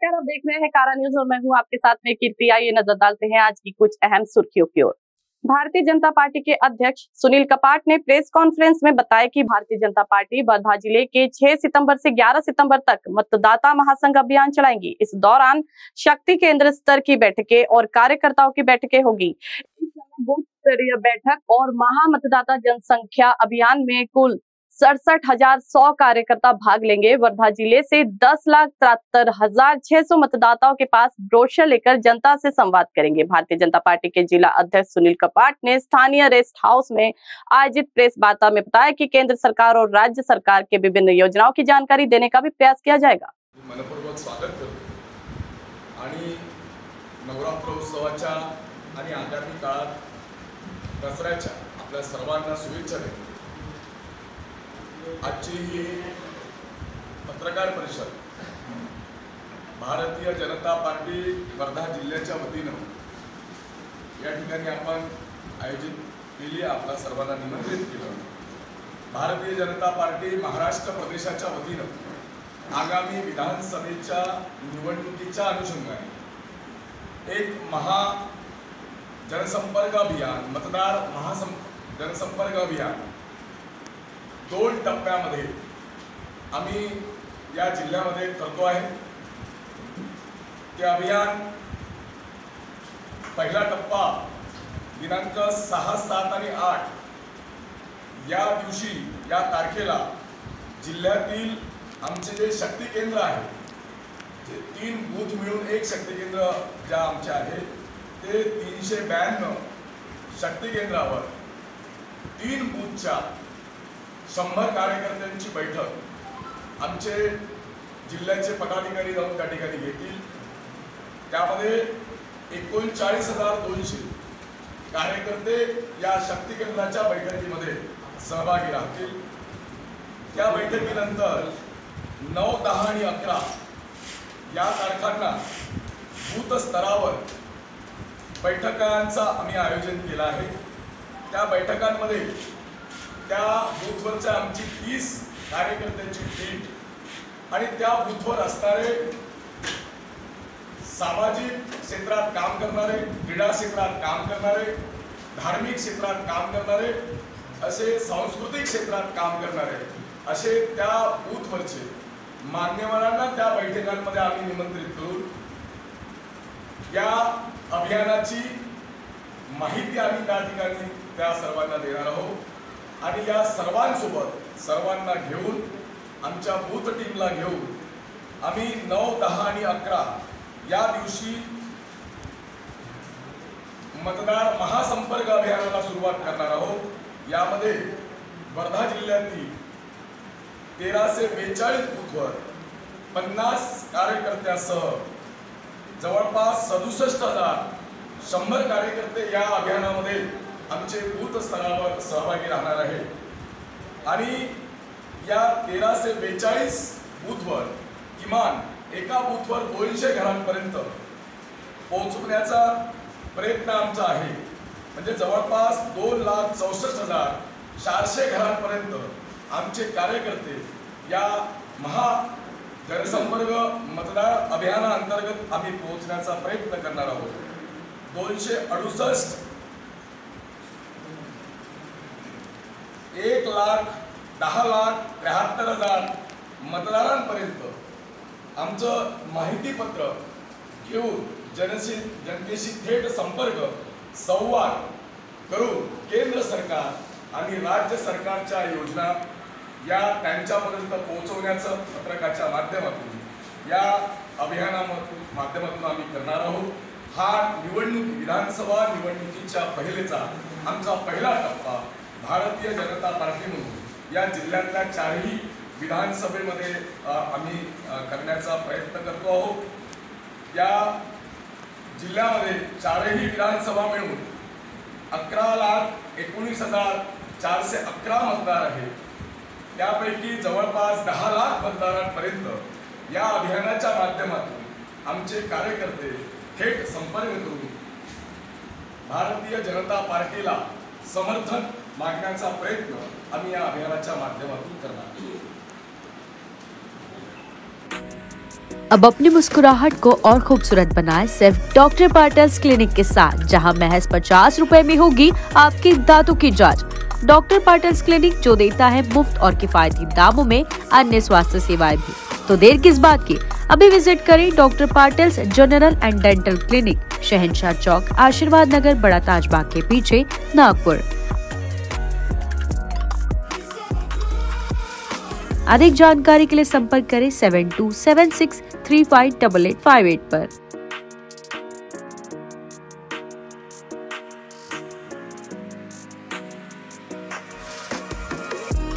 नमस्कार, आप देख रहे हैं कारा न्यूज और मैं हूं आपके साथ में कीर्ति। आइए नजर डालते हैं आज की कुछ अहम सुर्खियों की ओर। भारतीय जनता पार्टी के अध्यक्ष सुनील कपाट ने प्रेस कॉन्फ्रेंस में बताया कि भारतीय जनता पार्टी वर्धा जिले के 6 सितंबर से 11 सितंबर तक मतदाता महासंघ अभियान चलाएंगी। इस दौरान शक्ति केंद्र स्तर की बैठकें और कार्यकर्ताओं की बैठकें होगी। इस समय बूथ स्तरीय बैठक और महा मतदाता जनसंख्या अभियान में कुल 67,100 कार्यकर्ता भाग लेंगे। वर्धा जिले से 10,73,600 मतदाताओं के पास ब्रोशर लेकर जनता से संवाद करेंगे। भारतीय जनता पार्टी के जिला अध्यक्ष सुनील कपाट ने स्थानीय रेस्ट हाउस में आयोजित प्रेस वार्ता में बताया कि केंद्र सरकार और राज्य सरकार के विभिन्न योजनाओं की जानकारी देने का भी प्रयास किया जाएगा। मनपूर्वक स्वागत करतो आणि नवरात्र उत्सवाच्या आणि आगामी काळात दसऱ्याच्या आपल्या सर्वांना शुभेच्छा देतो। आजची ही पत्रकार परिषद भारतीय जनता पार्टी वर्धा जिल्ह्याच्या वतीनं या ठिकाणी आपण आयोजित केली। आपल्या सर्वांना निमंत्रित केलं। भारतीय जनता पार्टी महाराष्ट्र प्रदेशाच्या वतीनं आगामी विधानसभेच्या निवडणुकीच्या अनुषंगाने एक महा जनसंपर्क अभियान, मतदार जनसंपर्क अभियान 2 टप्प्यामध्ये आम्ही या जिल्ह्यामध्ये करतो आहे। ते अभियान पहिला टप्पा दिनांक 6, 7 आणि 8 या दिवशी या तारखेला जिल्ह्यातील आमचे जे शक्ती केंद्र आहे, जे 3 बूथ मिळून एक शक्ती केंद्र ज्या आमचे आहे ते 392 शक्ती केंद्रावर 3 बूथच्या 100 कार्यकर्त्यांची बैठक आमचे जिल्ह्याचे पदाधिकारी जाऊन त्या ठिकाणी घेतील। त्यामध्ये 39,200 कार्यकर्ते या शक्ती केंद्राच्या बैठकीमध्ये सहभागी राहतील। त्या बैठकीनंतर 9, 10 आणि 11 या तारखांना बूथ स्तरावर बैठकांचा आम्ही आयोजन केलं आहे। त्या बैठकांमध्ये त्या बूथवरच्या आमची 30 कार्यकर्त्यांची टीम आणि त्या बूथवर असणारे सामाजिक क्षेत्रात काम करणारे, क्रीडा क्षेत्रात काम करणारे, धार्मिक क्षेत्रात काम करणारे, असे सांस्कृतिक क्षेत्रात काम करणारे असे त्या बूथवरचे मान्यवरांना त्या बैठकांमध्ये आम्ही निमंत्रित करून या अभियानाची माहिती आम्ही त्या ठिकाणी त्या सर्वांना देणार आहोत। आणि या सर्वांसोबत सर्वांना घेऊन आमच्या बूथ टीमला घेऊन आम्ही 9, 10 आणि 11 या दिवशी मतदार महासंपर्क अभियानाला सुरुवात करणार आहोत। यामध्ये वर्धा जिल्ह्यातील 1342 बूथवर 50 कार्यकर्त्यांसह जवळपास 67,100 कार्यकर्ते या अभियानामध्ये आमचे बूथ स्तरावर सहभागी राहणार आहेत। आणि या 1342 बूथवर किमान एका बूथवर 200 घरांपर्यंत पोहोचवण्याचा प्रयत्न आमचा आहे। म्हणजे जवळपास 2,64,400 घरांपर्यंत आमचे कार्यकर्ते या महा जनसंपर्क मतदार अभियानाअंतर्गत आम्ही पोहोचण्याचा प्रयत्न करणार आहोत। 268 1,10,73,000 मतदारांपर्यंत आमचं माहितीपत्र घेऊन जनतेशी थेट संपर्क संवाद करून केंद्र सरकार आणि राज्य सरकारच्या योजना या त्यांच्यापर्यंत पोहोचवण्याचं पत्रकाच्या माध्यमातून या माध्यमातून आम्ही करणार आहोत। हा विधानसभा निवडणुकीच्या आमचा पहिला टप्पा भारतीय जनता पार्टी म्हणून या जिल्ह्यातल्या 4ही विधानसभेमध्ये आम्ही करण्याचा प्रयत्न करतो आहोत। या जिल्ह्यामध्ये 4ही विधानसभा मिळून 11,19,411 मतदार आहेत। त्यापैकी जवळपास 10 लाख मतदारांपर्यंत या अभियानाच्या माध्यमातून आमचे कार्यकर्ते थेट संपर्क करून भारतीय जनता पार्टीला समर्थन मागण्याचा प्रयत्न आम्ही या अभियानाच्या माध्यमातून करणार। अब अपनी मुस्कुराहट को और खूबसूरत बनाएं सिर्फ डॉक्टर पाटल्स क्लिनिक के साथ, जहां महज 50 रुपए में होगी आपके दांतों की जांच। डॉक्टर पाटल्स क्लिनिक जो देता है मुफ्त और किफायती दामों में अन्य स्वास्थ्य सेवाएं भी। तो देर किस बात की, अभी विजिट करें doctor Patal's general and dental clinic, Shahanshah Chowk, आशीर्वाद नगर, बड़ा ताजबाग के पीछे, नागपुर। अधिक जानकारी के लिए संपर्क करें 7276358858 पर।